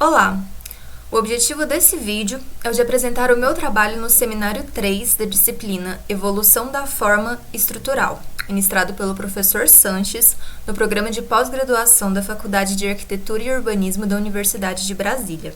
Olá! O objetivo desse vídeo é o de apresentar o meu trabalho no seminário 3 da disciplina Evolução da Forma Estrutural, ministrado pelo professor Sanches no programa de pós-graduação da Faculdade de Arquitetura e Urbanismo da Universidade de Brasília.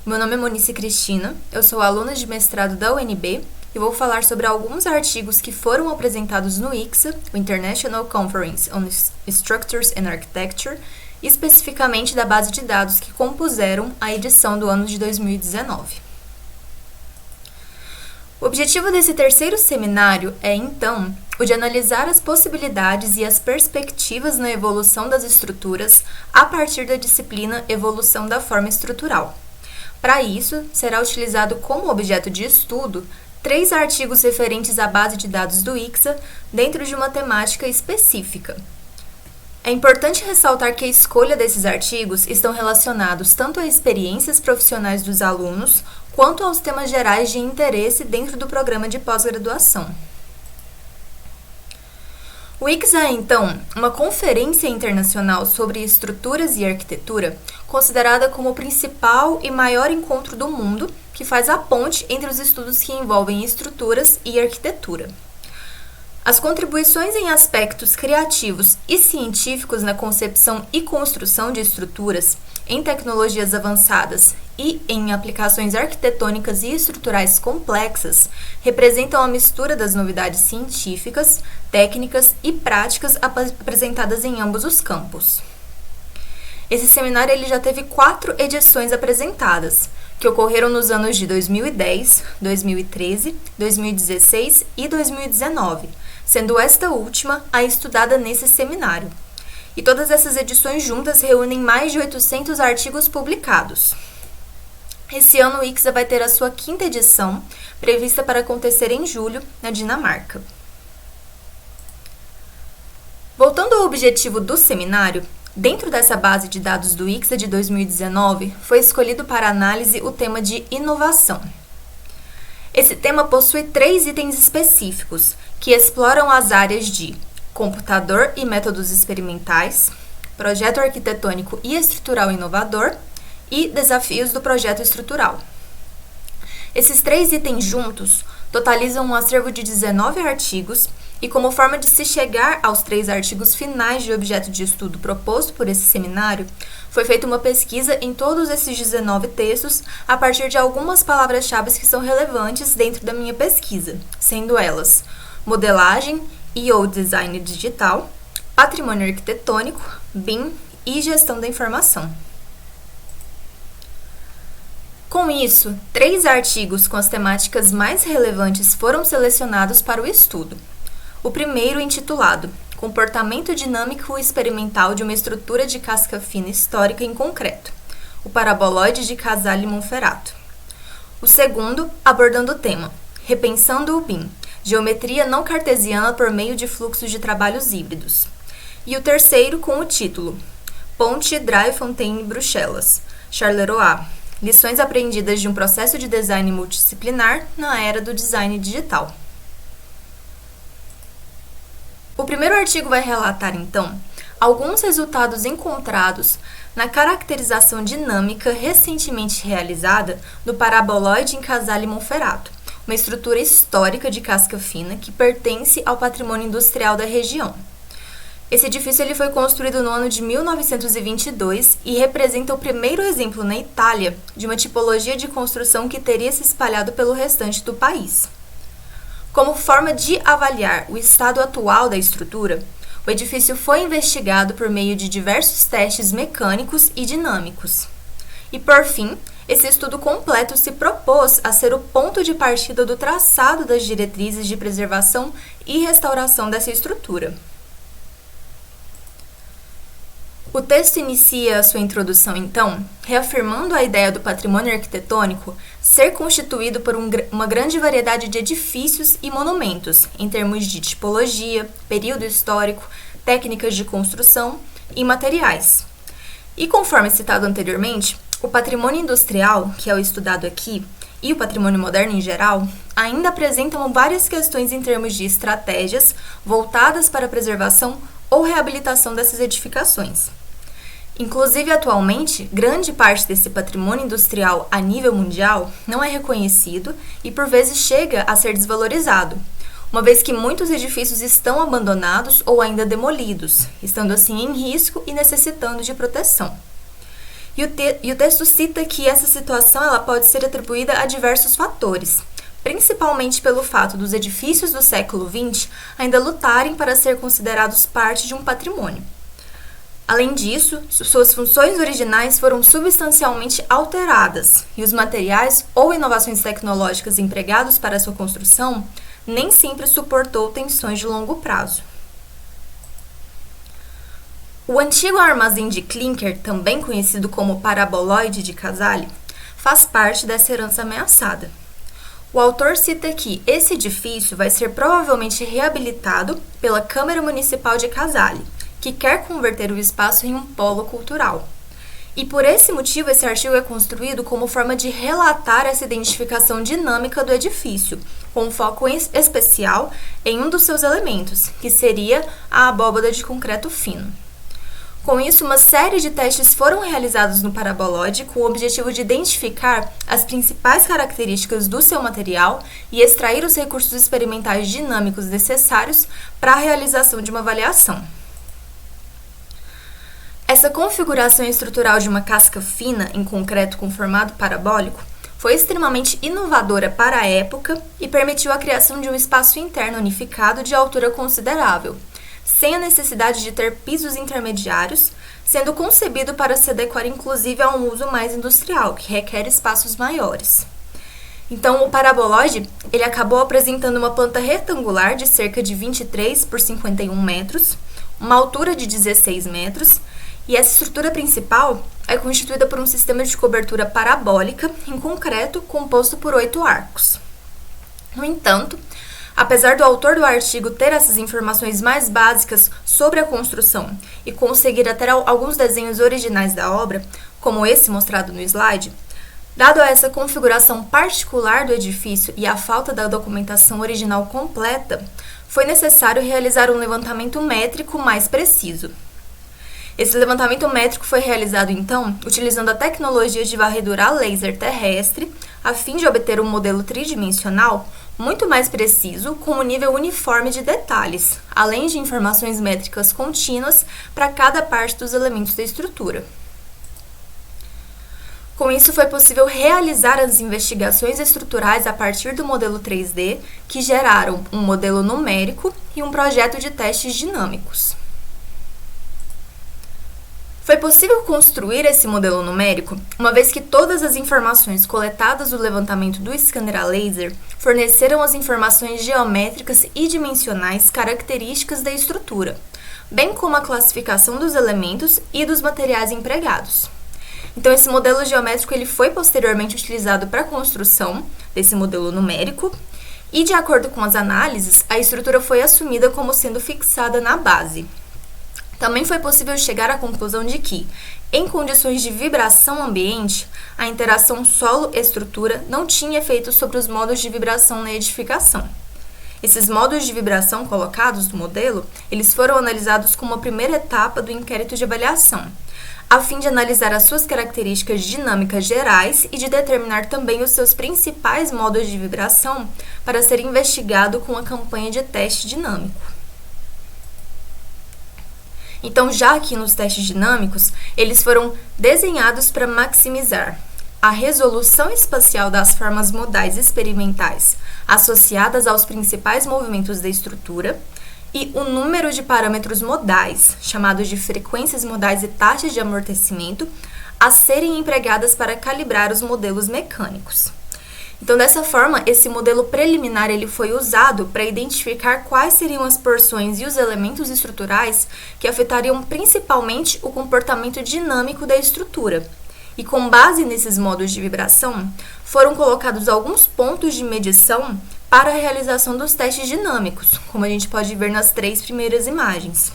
O meu nome é Monice Cristina, eu sou aluna de mestrado da UNB e vou falar sobre alguns artigos que foram apresentados no ICSA, o International Conference on Structures and Architecture, especificamente da base de dados que compuseram a edição do ano de 2019. O objetivo desse terceiro seminário é, então, o de analisar as possibilidades e as perspectivas na evolução das estruturas a partir da disciplina Evolução da Forma Estrutural. Para isso, será utilizado como objeto de estudo 3 artigos referentes à base de dados do ICSA dentro de uma temática específica. É importante ressaltar que a escolha desses artigos estão relacionados tanto a experiências profissionais dos alunos, quanto aos temas gerais de interesse dentro do programa de pós-graduação. O ICSA é, então, uma conferência internacional sobre estruturas e arquitetura, considerada como o principal e maior encontro do mundo, que faz a ponte entre os estudos que envolvem estruturas e arquitetura. As contribuições em aspectos criativos e científicos na concepção e construção de estruturas, em tecnologias avançadas e em aplicações arquitetônicas e estruturais complexas, representam a mistura das novidades científicas, técnicas e práticas apresentadas em ambos os campos. Esse seminário ele já teve 4 edições apresentadas, que ocorreram nos anos de 2010, 2013, 2016 e 2019, sendo esta última a estudada nesse seminário. E todas essas edições juntas reúnem mais de 800 artigos publicados. Esse ano o ICSA vai ter a sua 5ª edição, prevista para acontecer em julho, na Dinamarca. Voltando ao objetivo do seminário, dentro dessa base de dados do ICSA de 2019, foi escolhido para análise o tema de inovação. Esse tema possui 3 itens específicos, que exploram as áreas de computador e métodos experimentais, projeto arquitetônico e estrutural inovador e desafios do projeto estrutural. Esses 3 itens juntos totalizam um acervo de 19 artigos e, como forma de se chegar aos 3 artigos finais de objeto de estudo proposto por esse seminário, foi feita uma pesquisa em todos esses 19 textos a partir de algumas palavras-chave que são relevantes dentro da minha pesquisa, sendo elas modelagem e/ou design digital, patrimônio arquitetônico, BIM e gestão da informação. Com isso, 3 artigos com as temáticas mais relevantes foram selecionados para o estudo. O primeiro, intitulado Comportamento Dinâmico Experimental de uma Estrutura de Casca Fina Histórica em Concreto, o Paraboloide de Casale Monferrato. O segundo, abordando o tema Repensando o BIM, Geometria não cartesiana por meio de fluxos de trabalhos híbridos. E o terceiro, com o título Ponte Driefontein-Bruxelas, Charleroi, Lições aprendidas de um processo de design multidisciplinar na era do design digital. O primeiro artigo vai relatar, então, alguns resultados encontrados na caracterização dinâmica recentemente realizada do Paraboloide em Casale Monferrato, uma estrutura histórica de casca fina que pertence ao patrimônio industrial da região. Esse edifício ele foi construído no ano de 1922 e representa o primeiro exemplo na Itália de uma tipologia de construção que teria se espalhado pelo restante do país. Como forma de avaliar o estado atual da estrutura, o edifício foi investigado por meio de diversos testes mecânicos e dinâmicos. E, por fim, esse estudo completo se propôs a ser o ponto de partida do traçado das diretrizes de preservação e restauração dessa estrutura. O texto inicia a sua introdução, então, reafirmando a ideia do patrimônio arquitetônico ser constituído por uma grande variedade de edifícios e monumentos, em termos de tipologia, período histórico, técnicas de construção e materiais. E conforme citado anteriormente, o patrimônio industrial, que é o estudado aqui, e o patrimônio moderno em geral, ainda apresentam várias questões em termos de estratégias voltadas para a preservação ou reabilitação dessas edificações. Inclusive, atualmente, grande parte desse patrimônio industrial a nível mundial não é reconhecido e, por vezes, chega a ser desvalorizado, uma vez que muitos edifícios estão abandonados ou ainda demolidos, estando assim em risco e necessitando de proteção. E o texto cita que essa situação ela pode ser atribuída a diversos fatores, principalmente pelo fato dos edifícios do século XX ainda lutarem para ser considerados parte de um patrimônio. Além disso, suas funções originais foram substancialmente alteradas e os materiais ou inovações tecnológicas empregados para sua construção nem sempre suportou tensões de longo prazo. O antigo armazém de clinker, também conhecido como paraboloide de Casale, faz parte dessa herança ameaçada. O autor cita que esse edifício vai ser provavelmente reabilitado pela Câmara Municipal de Casale, que quer converter o espaço em um polo cultural. E por esse motivo, esse artigo é construído como forma de relatar essa identificação dinâmica do edifício, com um foco especial em um dos seus elementos, que seria a abóbada de concreto fino. Com isso, uma série de testes foram realizados no paraboloide com o objetivo de identificar as principais características do seu material e extrair os recursos experimentais dinâmicos necessários para a realização de uma avaliação. Essa configuração estrutural de uma casca fina em concreto com formato parabólico foi extremamente inovadora para a época e permitiu a criação de um espaço interno unificado de altura considerável, sem a necessidade de ter pisos intermediários, sendo concebido para se adequar inclusive a um uso mais industrial, que requer espaços maiores. Então, o paraboloide ele acabou apresentando uma planta retangular de cerca de 23 por 51 metros, uma altura de 16 metros, e essa estrutura principal é constituída por um sistema de cobertura parabólica em concreto composto por 8 arcos. No entanto, apesar do autor do artigo ter essas informações mais básicas sobre a construção e conseguir até alguns desenhos originais da obra, como esse mostrado no slide, dado essa configuração particular do edifício e a falta da documentação original completa, foi necessário realizar um levantamento métrico mais preciso. Esse levantamento métrico foi realizado, então, utilizando a tecnologia de varredura a laser terrestre, a fim de obter um modelo tridimensional muito mais preciso, com um nível uniforme de detalhes, além de informações métricas contínuas para cada parte dos elementos da estrutura. Com isso, foi possível realizar as investigações estruturais a partir do modelo 3D, que geraram um modelo numérico e um projeto de testes dinâmicos. Foi possível construir esse modelo numérico, uma vez que todas as informações coletadas do levantamento do scanner a laser forneceram as informações geométricas e dimensionais características da estrutura, bem como a classificação dos elementos e dos materiais empregados. Então, esse modelo geométrico ele foi posteriormente utilizado para a construção desse modelo numérico e, de acordo com as análises, a estrutura foi assumida como sendo fixada na base. Também foi possível chegar à conclusão de que, em condições de vibração ambiente, a interação solo-estrutura não tinha efeito sobre os modos de vibração na edificação. Esses modos de vibração colocados no modelo, eles foram analisados como a primeira etapa do inquérito de avaliação, a fim de analisar as suas características dinâmicas gerais e de determinar também os seus principais modos de vibração para ser investigado com a campanha de teste dinâmico. Então, já aqui nos testes dinâmicos, eles foram desenhados para maximizar a resolução espacial das formas modais experimentais associadas aos principais movimentos da estrutura e o número de parâmetros modais, chamados de frequências modais e taxas de amortecimento, a serem empregadas para calibrar os modelos mecânicos. Então, dessa forma, esse modelo preliminar ele foi usado para identificar quais seriam as porções e os elementos estruturais que afetariam principalmente o comportamento dinâmico da estrutura. E com base nesses modos de vibração, foram colocados alguns pontos de medição para a realização dos testes dinâmicos, como a gente pode ver nas 3 primeiras imagens.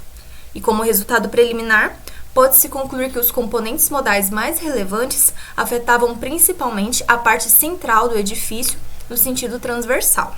E como resultado preliminar, pode-se concluir que os componentes modais mais relevantes afetavam principalmente a parte central do edifício no sentido transversal.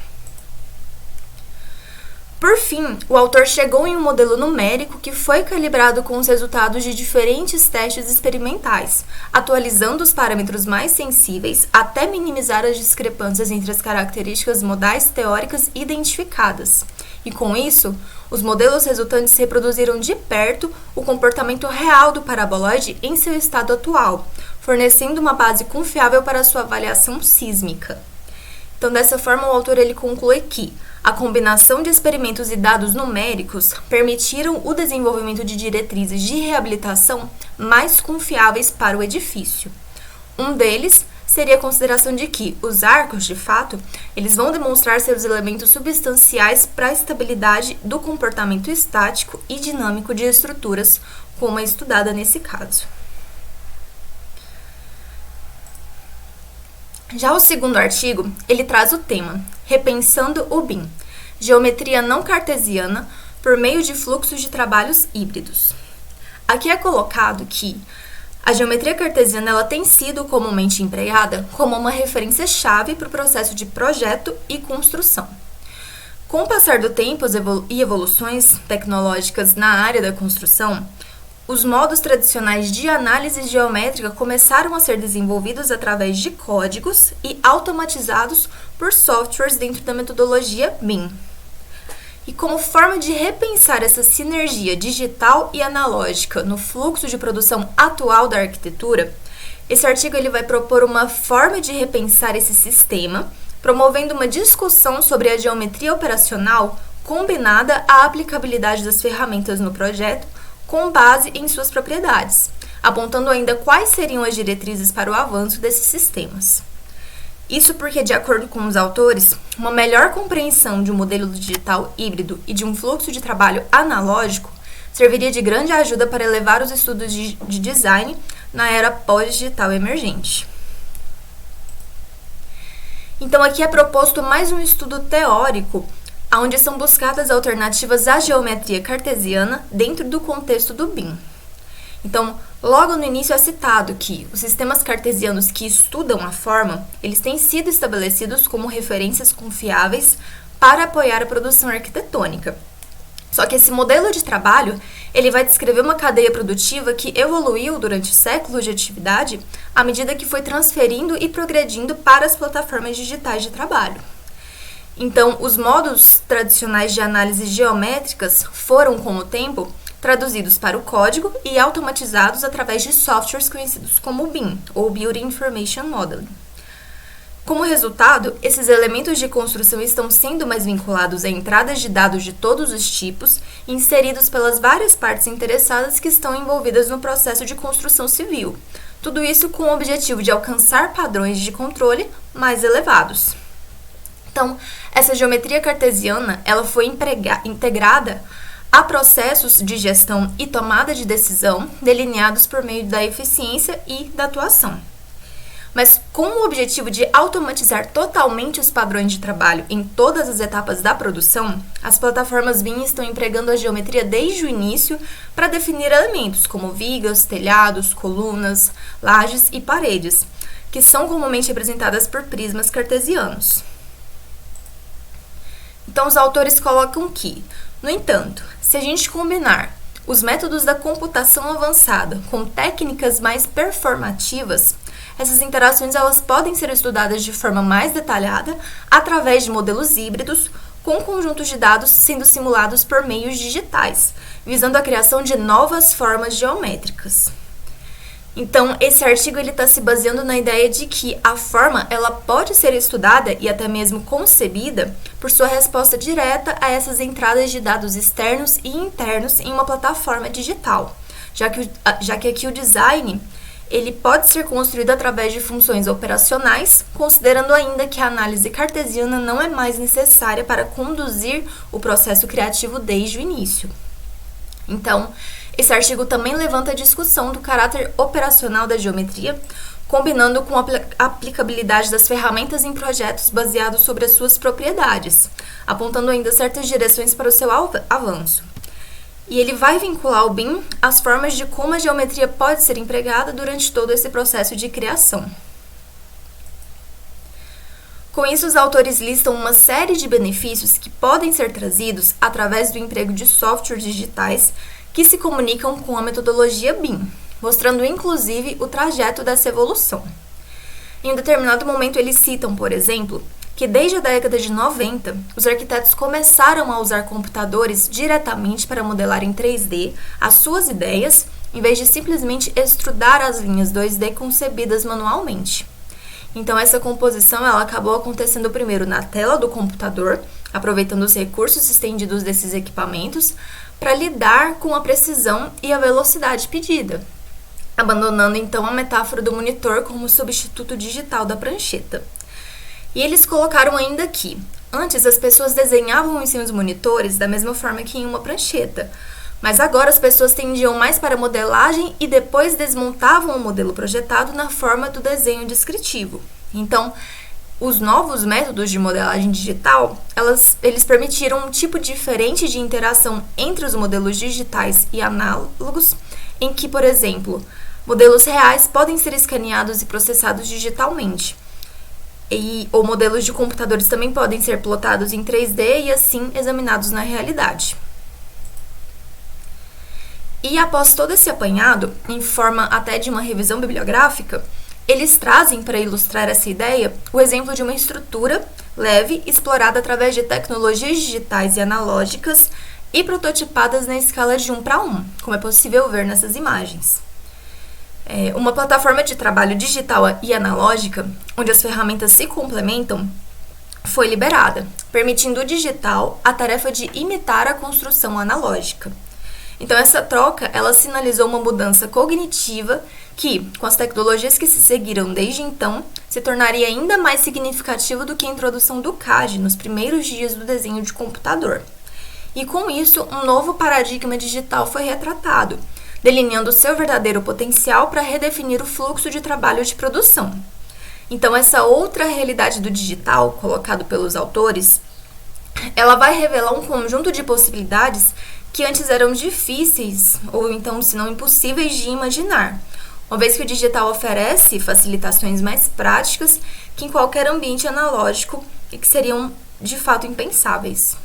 Por fim, o autor chegou em um modelo numérico que foi calibrado com os resultados de diferentes testes experimentais, atualizando os parâmetros mais sensíveis até minimizar as discrepâncias entre as características modais teóricas identificadas. E com isso, os modelos resultantes reproduziram de perto o comportamento real do paraboloide em seu estado atual, fornecendo uma base confiável para sua avaliação sísmica. Então, dessa forma, o autor conclui que a combinação de experimentos e dados numéricos permitiram o desenvolvimento de diretrizes de reabilitação mais confiáveis para o edifício. Um deles seria a consideração de que os arcos, de fato, eles vão demonstrar seus elementos substanciais para a estabilidade do comportamento estático e dinâmico de estruturas, como é estudada nesse caso. Já o segundo artigo, ele traz o tema Repensando o BIM, Geometria não cartesiana por meio de fluxos de trabalhos híbridos. Aqui é colocado que a geometria cartesiana ela tem sido comumente empregada como uma referência-chave para o processo de projeto e construção. Com o passar do tempo e evoluções tecnológicas na área da construção, os modos tradicionais de análise geométrica começaram a ser desenvolvidos através de códigos e automatizados por softwares dentro da metodologia BIM. E como forma de repensar essa sinergia digital e analógica no fluxo de produção atual da arquitetura, esse artigo vai propor uma forma de repensar esse sistema, promovendo uma discussão sobre a geometria operacional combinada à aplicabilidade das ferramentas no projeto, com base em suas propriedades, apontando ainda quais seriam as diretrizes para o avanço desses sistemas. Isso porque, de acordo com os autores, uma melhor compreensão de um modelo digital híbrido e de um fluxo de trabalho analógico serviria de grande ajuda para elevar os estudos de design na era pós-digital emergente. Então, aqui é proposto mais um estudo teórico onde são buscadas alternativas à geometria cartesiana dentro do contexto do BIM. Então, logo no início é citado que os sistemas cartesianos que estudam a forma, eles têm sido estabelecidos como referências confiáveis para apoiar a produção arquitetônica. Só que esse modelo de trabalho, ele vai descrever uma cadeia produtiva que evoluiu durante séculos de atividade à medida que foi transferindo e progredindo para as plataformas digitais de trabalho. Então, os modos tradicionais de análise geométricas foram, com o tempo, traduzidos para o código e automatizados através de softwares conhecidos como BIM, ou Building Information Modeling. Como resultado, esses elementos de construção estão sendo mais vinculados a entradas de dados de todos os tipos, inseridos pelas várias partes interessadas que estão envolvidas no processo de construção civil. Tudo isso com o objetivo de alcançar padrões de controle mais elevados. Então, essa geometria cartesiana ela foi integrada a processos de gestão e tomada de decisão delineados por meio da eficiência e da atuação. Mas com o objetivo de automatizar totalmente os padrões de trabalho em todas as etapas da produção, as plataformas BIM estão empregando a geometria desde o início para definir elementos como vigas, telhados, colunas, lajes e paredes, que são comumente representadas por prismas cartesianos. Então, os autores colocam que, no entanto, se a gente combinar os métodos da computação avançada com técnicas mais performativas, essas interações elas podem ser estudadas de forma mais detalhada através de modelos híbridos com conjuntos de dados sendo simulados por meios digitais, visando a criação de novas formas geométricas. Então, esse artigo está se baseando na ideia de que a forma ela pode ser estudada e até mesmo concebida por sua resposta direta a essas entradas de dados externos e internos em uma plataforma digital, já que aqui o design ele pode ser construído através de funções operacionais, considerando ainda que a análise cartesiana não é mais necessária para conduzir o processo criativo desde o início. Então, esse artigo também levanta a discussão do caráter operacional da geometria, combinando com a aplicabilidade das ferramentas em projetos baseados sobre as suas propriedades, apontando ainda certas direções para o seu avanço. E ele vai vincular o BIM às formas de como a geometria pode ser empregada durante todo esse processo de criação. Com isso, os autores listam uma série de benefícios que podem ser trazidos através do emprego de softwares digitais que se comunicam com a metodologia BIM, mostrando inclusive o trajeto dessa evolução. Em um determinado momento, eles citam, por exemplo, que desde a década de 90, os arquitetos começaram a usar computadores diretamente para modelar em 3D as suas ideias, em vez de simplesmente extrudar as linhas 2D concebidas manualmente. Então, essa composição ela acabou acontecendo primeiro na tela do computador, aproveitando os recursos estendidos desses equipamentos para lidar com a precisão e a velocidade pedida, abandonando então a metáfora do monitor como substituto digital da prancheta. E eles colocaram ainda que, antes as pessoas desenhavam em seus monitores da mesma forma que em uma prancheta, mas agora as pessoas tendiam mais para a modelagem e depois desmontavam o modelo projetado na forma do desenho descritivo. Então, os novos métodos de modelagem digital, eles permitiram um tipo diferente de interação entre os modelos digitais e análogos, em que, por exemplo, modelos reais podem ser escaneados e processados digitalmente. Ou modelos de computadores também podem ser plotados em 3D e assim examinados na realidade. E após todo esse apanhado, em forma até de uma revisão bibliográfica, eles trazem para ilustrar essa ideia o exemplo de uma estrutura leve explorada através de tecnologias digitais e analógicas e prototipadas na escala de 1:1, como é possível ver nessas imagens. Uma plataforma de trabalho digital e analógica, onde as ferramentas se complementam, foi liberada, permitindo ao digital a tarefa de imitar a construção analógica. Então, essa troca, ela sinalizou uma mudança cognitiva que, com as tecnologias que se seguiram desde então, se tornaria ainda mais significativa do que a introdução do CAD nos primeiros dias do desenho de computador. E com isso, um novo paradigma digital foi retratado, delineando seu verdadeiro potencial para redefinir o fluxo de trabalho de produção. Então, essa outra realidade do digital, colocado pelos autores, ela vai revelar um conjunto de possibilidades que antes eram difíceis, ou então, se não impossíveis de imaginar, uma vez que o digital oferece facilitações mais práticas que em qualquer ambiente analógico e que seriam, de fato, impensáveis.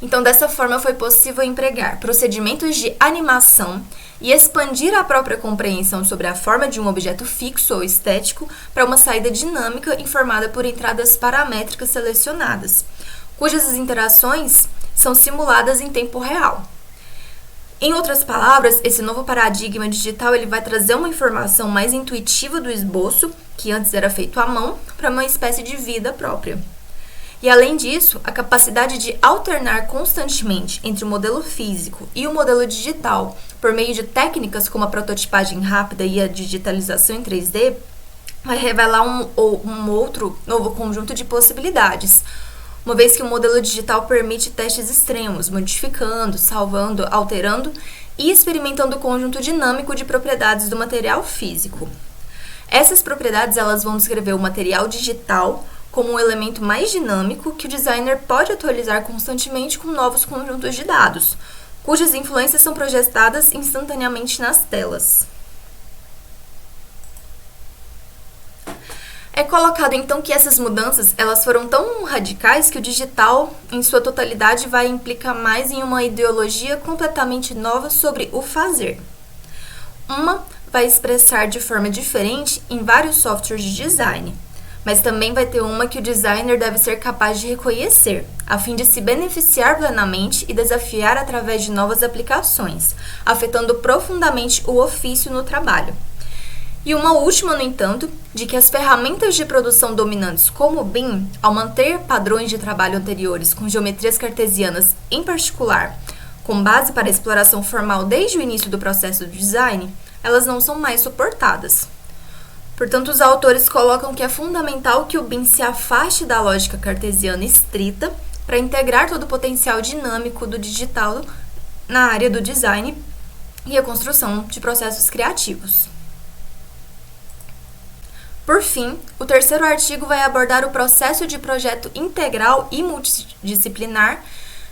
Então, dessa forma, foi possível empregar procedimentos de animação e expandir a própria compreensão sobre a forma de um objeto fixo ou estético para uma saída dinâmica informada por entradas paramétricas selecionadas, cujas interações são simuladas em tempo real. Em outras palavras, esse novo paradigma digital ele vai trazer uma informação mais intuitiva do esboço, que antes era feito à mão, para uma espécie de vida própria. E além disso, a capacidade de alternar constantemente entre o modelo físico e o modelo digital por meio de técnicas como a prototipagem rápida e a digitalização em 3D vai revelar um outro novo conjunto de possibilidades, uma vez que o modelo digital permite testes extremos, modificando, salvando, alterando e experimentando o conjunto dinâmico de propriedades do material físico. Essas propriedades elas vão descrever o material digital como um elemento mais dinâmico que o designer pode atualizar constantemente com novos conjuntos de dados, cujas influências são projetadas instantaneamente nas telas. É colocado então que essas mudanças elas foram tão radicais que o digital, em sua totalidade, vai implicar mais em uma ideologia completamente nova sobre o fazer. Uma vai expressar de forma diferente em vários softwares de design, mas também vai ter uma que o designer deve ser capaz de reconhecer, a fim de se beneficiar plenamente e desafiar através de novas aplicações, afetando profundamente o ofício no trabalho. E uma última, no entanto, de que as ferramentas de produção dominantes como o BIM, ao manter padrões de trabalho anteriores com geometrias cartesianas em particular, com base para a exploração formal desde o início do processo de design, elas não são mais suportadas. Portanto, os autores colocam que é fundamental que o BIM se afaste da lógica cartesiana estrita para integrar todo o potencial dinâmico do digital na área do design e a construção de processos criativos. Por fim, o terceiro artigo vai abordar o processo de projeto integral e multidisciplinar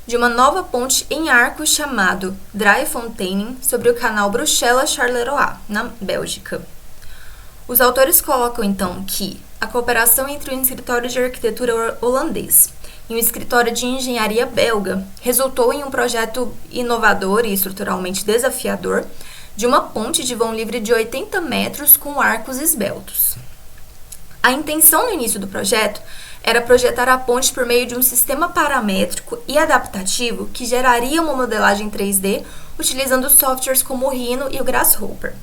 de uma nova ponte em arco chamado Drie-Fonteinen sobre o canal Bruxelas-Charleroi, na Bélgica. Os autores colocam então que a cooperação entre um escritório de arquitetura holandês e um escritório de engenharia belga resultou em um projeto inovador e estruturalmente desafiador de uma ponte de vão livre de 80 metros com arcos esbeltos. A intenção no início do projeto era projetar a ponte por meio de um sistema paramétrico e adaptativo que geraria uma modelagem 3D utilizando softwares como o Rhino e o Grasshopper.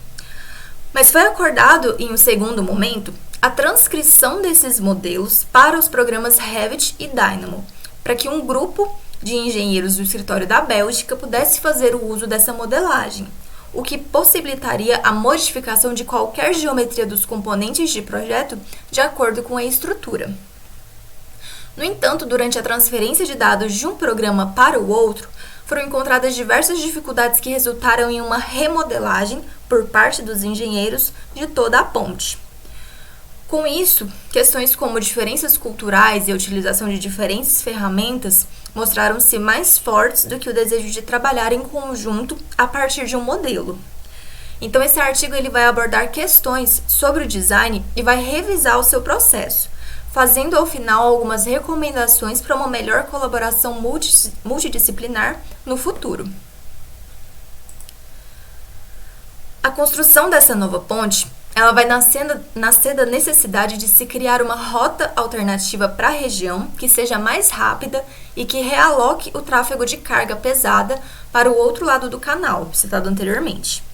Mas foi acordado, em um segundo momento, a transcrição desses modelos para os programas Revit e Dynamo, para que um grupo de engenheiros do escritório da Bélgica pudesse fazer o uso dessa modelagem, o que possibilitaria a modificação de qualquer geometria dos componentes de projeto de acordo com a estrutura. No entanto, durante a transferência de dados de um programa para o outro, foram encontradas diversas dificuldades que resultaram em uma remodelagem por parte dos engenheiros de toda a ponte. Com isso, questões como diferenças culturais e a utilização de diferentes ferramentas mostraram-se mais fortes do que o desejo de trabalhar em conjunto a partir de um modelo. Então, esse artigo ele vai abordar questões sobre o design e vai revisar o seu processo, fazendo ao final algumas recomendações para uma melhor colaboração multidisciplinar no futuro. A construção dessa nova ponte ela vai nascer da necessidade de se criar uma rota alternativa para a região que seja mais rápida e que realoque o tráfego de carga pesada para o outro lado do canal, citado anteriormente.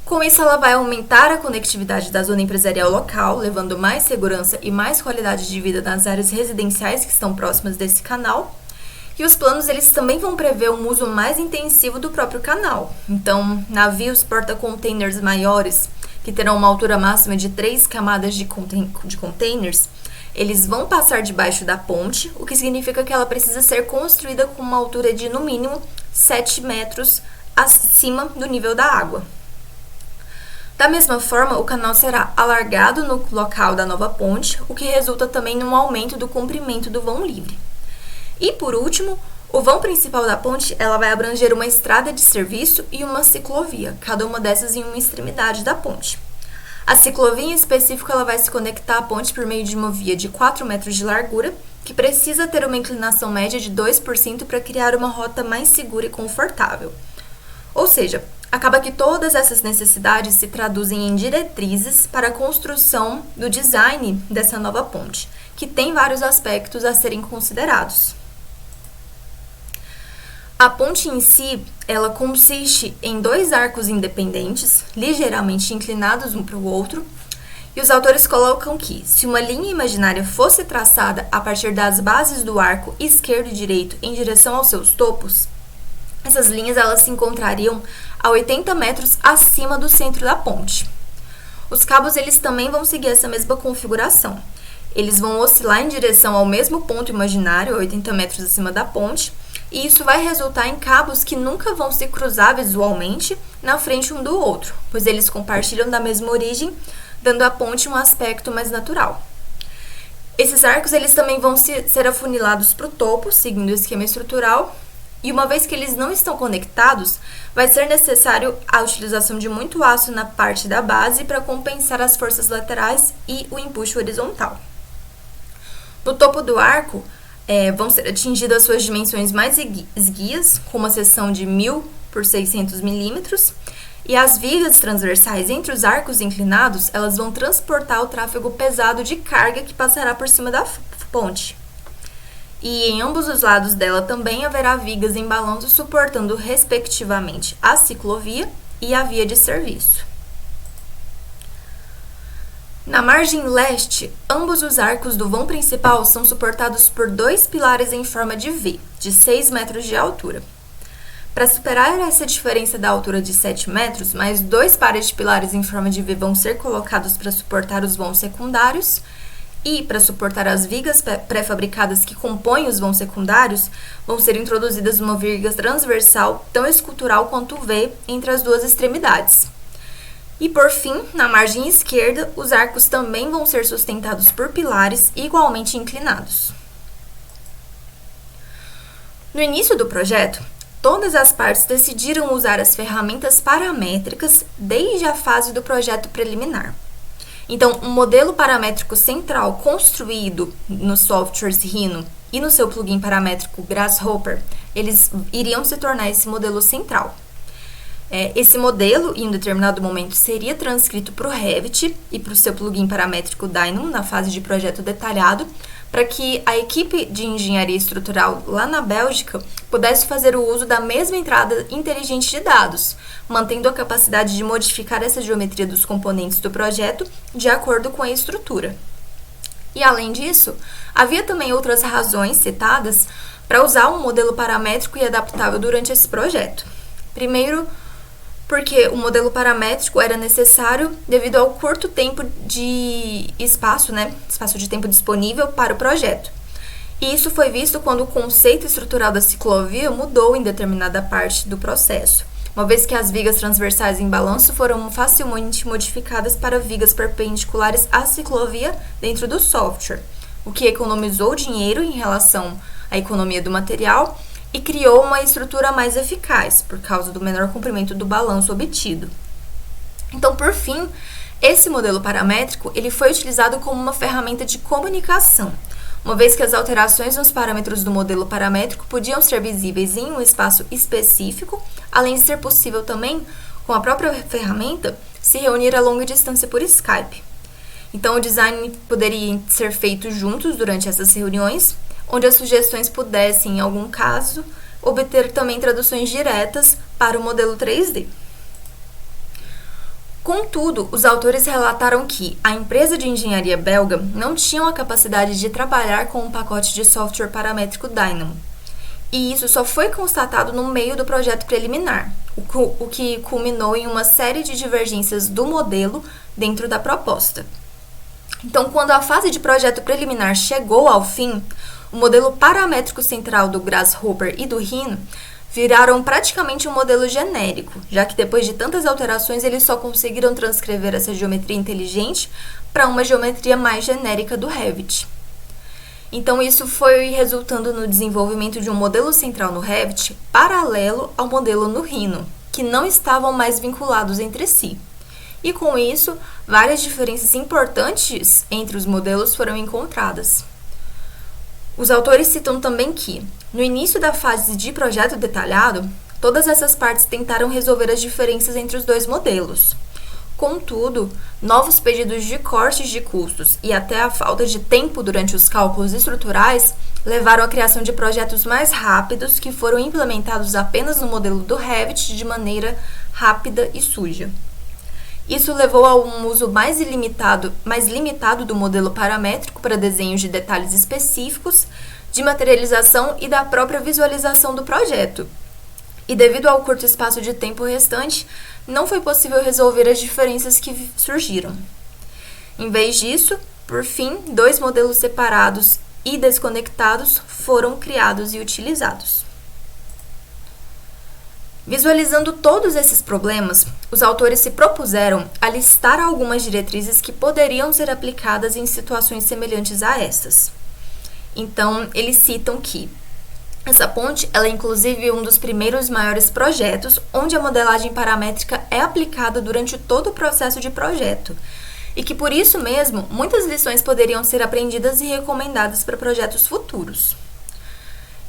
Com isso, ela vai aumentar a conectividade da zona empresarial local, levando mais segurança e mais qualidade de vida nas áreas residenciais que estão próximas desse canal. E os planos eles também vão prever um uso mais intensivo do próprio canal. Então, navios porta-containers maiores, que terão uma altura máxima de 3 camadas de containers, eles vão passar debaixo da ponte, o que significa que ela precisa ser construída com uma altura de, no mínimo, 7 metros acima do nível da água. Da mesma forma, o canal será alargado no local da nova ponte, o que resulta também num aumento do comprimento do vão livre. E, por último, o vão principal da ponte ela vai abranger uma estrada de serviço e uma ciclovia, cada uma dessas em uma extremidade da ponte. A ciclovia em específico ela vai se conectar à ponte por meio de uma via de 4 metros de largura, que precisa ter uma inclinação média de 2% para criar uma rota mais segura e confortável. Ou seja, acaba que todas essas necessidades se traduzem em diretrizes para a construção do design dessa nova ponte, que tem vários aspectos a serem considerados. A ponte em si, ela consiste em 2 arcos independentes, ligeiramente inclinados um para o outro, e os autores colocam que, se uma linha imaginária fosse traçada a partir das bases do arco esquerdo e direito em direção aos seus topos, essas linhas elas se encontrariam a 80 metros acima do centro da ponte. Os cabos eles também vão seguir essa mesma configuração. Eles vão oscilar em direção ao mesmo ponto imaginário, a 80 metros acima da ponte, e isso vai resultar em cabos que nunca vão se cruzar visualmente na frente um do outro, pois eles compartilham da mesma origem, dando à ponte um aspecto mais natural. Esses arcos eles também vão ser afunilados para o topo, seguindo o esquema estrutural, e uma vez que eles não estão conectados, vai ser necessário a utilização de muito aço na parte da base para compensar as forças laterais e o empuxo horizontal. No topo do arco, vão ser atingidas suas dimensões mais esguias, com uma seção de 1000 por 600 milímetros, e as vigas transversais entre os arcos inclinados, elas vão transportar o tráfego pesado de carga que passará por cima da ponte. E em ambos os lados dela também haverá vigas em balanço suportando respectivamente a ciclovia e a via de serviço. Na margem leste, ambos os arcos do vão principal são suportados por 2 pilares em forma de V, de 6 metros de altura. Para superar essa diferença da altura de 7 metros, mais 2 pares de pilares em forma de V vão ser colocados para suportar os vãos secundários, e para suportar as vigas pré-fabricadas que compõem os vãos secundários, vão ser introduzidas uma viga transversal tão escultural quanto o V entre as 2 extremidades. E por fim, na margem esquerda, os arcos também vão ser sustentados por pilares igualmente inclinados. No início do projeto, todas as partes decidiram usar as ferramentas paramétricas desde a fase do projeto preliminar. Então, um modelo paramétrico central construído nos softwares Rhino e no seu plugin paramétrico Grasshopper, eles iriam se tornar esse modelo central. Esse modelo, em um determinado momento, seria transcrito para o Revit e para o seu plugin paramétrico Dynamo na fase de projeto detalhado, para que a equipe de engenharia estrutural lá na Bélgica pudesse fazer o uso da mesma entrada inteligente de dados, mantendo a capacidade de modificar essa geometria dos componentes do projeto de acordo com a estrutura. E além disso, havia também outras razões citadas para usar um modelo paramétrico e adaptável durante esse projeto. Primeiro, porque o modelo paramétrico era necessário devido ao curto tempo de espaço de tempo disponível para o projeto. E isso foi visto quando o conceito estrutural da ciclovia mudou em determinada parte do processo, uma vez que as vigas transversais em balanço foram facilmente modificadas para vigas perpendiculares à ciclovia dentro do software, o que economizou dinheiro em relação à economia do material e criou uma estrutura mais eficaz, por causa do menor comprimento do balanço obtido. Então, por fim, esse modelo paramétrico ele foi utilizado como uma ferramenta de comunicação, uma vez que as alterações nos parâmetros do modelo paramétrico podiam ser visíveis em um espaço específico, além de ser possível também, com a própria ferramenta, se reunir a longa distância por Skype. Então, o design poderia ser feito juntos durante essas reuniões, onde as sugestões pudessem, em algum caso, obter também traduções diretas para o modelo 3D. Contudo, os autores relataram que a empresa de engenharia belga não tinha a capacidade de trabalhar com um pacote de software paramétrico Dynamo. E isso só foi constatado no meio do projeto preliminar, o que culminou em uma série de divergências do modelo dentro da proposta. Então, quando a fase de projeto preliminar chegou ao fim, o modelo paramétrico central do Grasshopper e do Rhino viraram praticamente um modelo genérico, já que depois de tantas alterações eles só conseguiram transcrever essa geometria inteligente para uma geometria mais genérica do Revit. Então isso foi resultando no desenvolvimento de um modelo central no Revit paralelo ao modelo no Rhino, que não estavam mais vinculados entre si. E com isso, várias diferenças importantes entre os modelos foram encontradas. Os autores citam também que, no início da fase de projeto detalhado, todas essas partes tentaram resolver as diferenças entre os dois modelos. Contudo, novos pedidos de cortes de custos e até a falta de tempo durante os cálculos estruturais levaram à criação de projetos mais rápidos que foram implementados apenas no modelo do Revit de maneira rápida e suja. Isso levou a um uso mais limitado do modelo paramétrico para desenhos de detalhes específicos, de materialização e da própria visualização do projeto. E devido ao curto espaço de tempo restante, não foi possível resolver as diferenças que surgiram. Em vez disso, por fim, dois modelos separados e desconectados foram criados e utilizados. Visualizando todos esses problemas, os autores se propuseram a listar algumas diretrizes que poderiam ser aplicadas em situações semelhantes a essas. Então, eles citam que essa ponte ela é inclusive um dos primeiros maiores projetos onde a modelagem paramétrica é aplicada durante todo o processo de projeto, e que por isso mesmo muitas lições poderiam ser aprendidas e recomendadas para projetos futuros.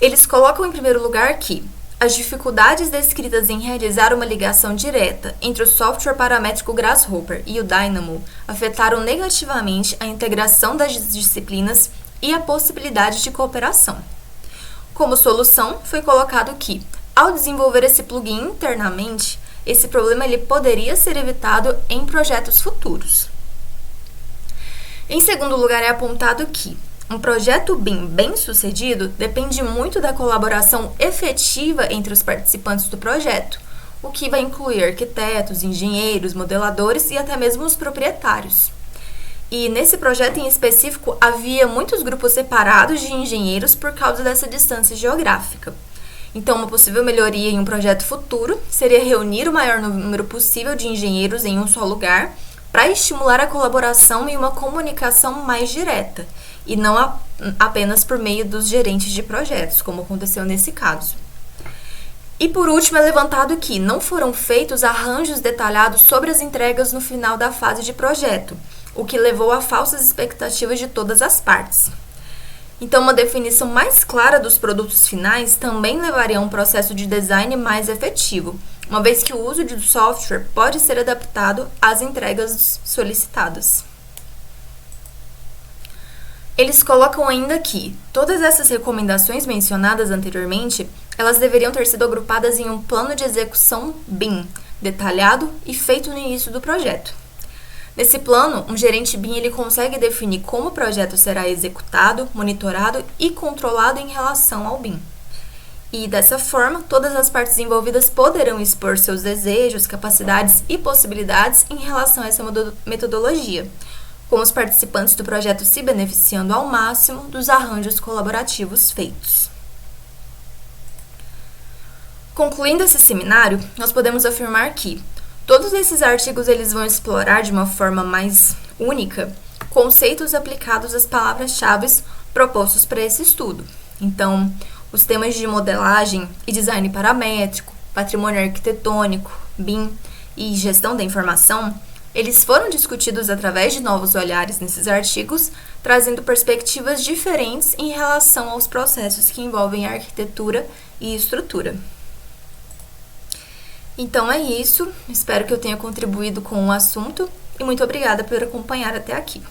Eles colocam em primeiro lugar que as dificuldades descritas em realizar uma ligação direta entre o software paramétrico Grasshopper e o Dynamo afetaram negativamente a integração das disciplinas e a possibilidade de cooperação. Como solução, foi colocado que, ao desenvolver esse plugin internamente, esse problema ele poderia ser evitado em projetos futuros. Em segundo lugar, é apontado que um projeto bem-sucedido depende muito da colaboração efetiva entre os participantes do projeto, o que vai incluir arquitetos, engenheiros, modeladores e até mesmo os proprietários. E nesse projeto em específico, havia muitos grupos separados de engenheiros por causa dessa distância geográfica. Então, uma possível melhoria em um projeto futuro seria reunir o maior número possível de engenheiros em um só lugar para estimular a colaboração e uma comunicação mais direta, e não apenas por meio dos gerentes de projetos, como aconteceu nesse caso. E por último, é levantado que não foram feitos arranjos detalhados sobre as entregas no final da fase de projeto, o que levou a falsas expectativas de todas as partes. Então, uma definição mais clara dos produtos finais também levaria a um processo de design mais efetivo, uma vez que o uso do software pode ser adaptado às entregas solicitadas. Eles colocam ainda que todas essas recomendações mencionadas anteriormente, elas deveriam ter sido agrupadas em um plano de execução BIM, detalhado e feito no início do projeto. Nesse plano, um gerente BIM ele consegue definir como o projeto será executado, monitorado e controlado em relação ao BIM. E dessa forma, todas as partes envolvidas poderão expor seus desejos, capacidades e possibilidades em relação a essa metodologia, com os participantes do projeto se beneficiando ao máximo dos arranjos colaborativos feitos. Concluindo esse seminário, nós podemos afirmar que todos esses artigos eles vão explorar de uma forma mais única conceitos aplicados às palavras-chave propostos para esse estudo. Então, os temas de modelagem e design paramétrico, patrimônio arquitetônico, BIM e gestão da informação, eles foram discutidos através de novos olhares nesses artigos, trazendo perspectivas diferentes em relação aos processos que envolvem arquitetura e estrutura. Então é isso, espero que eu tenha contribuído com o assunto e muito obrigada por acompanhar até aqui.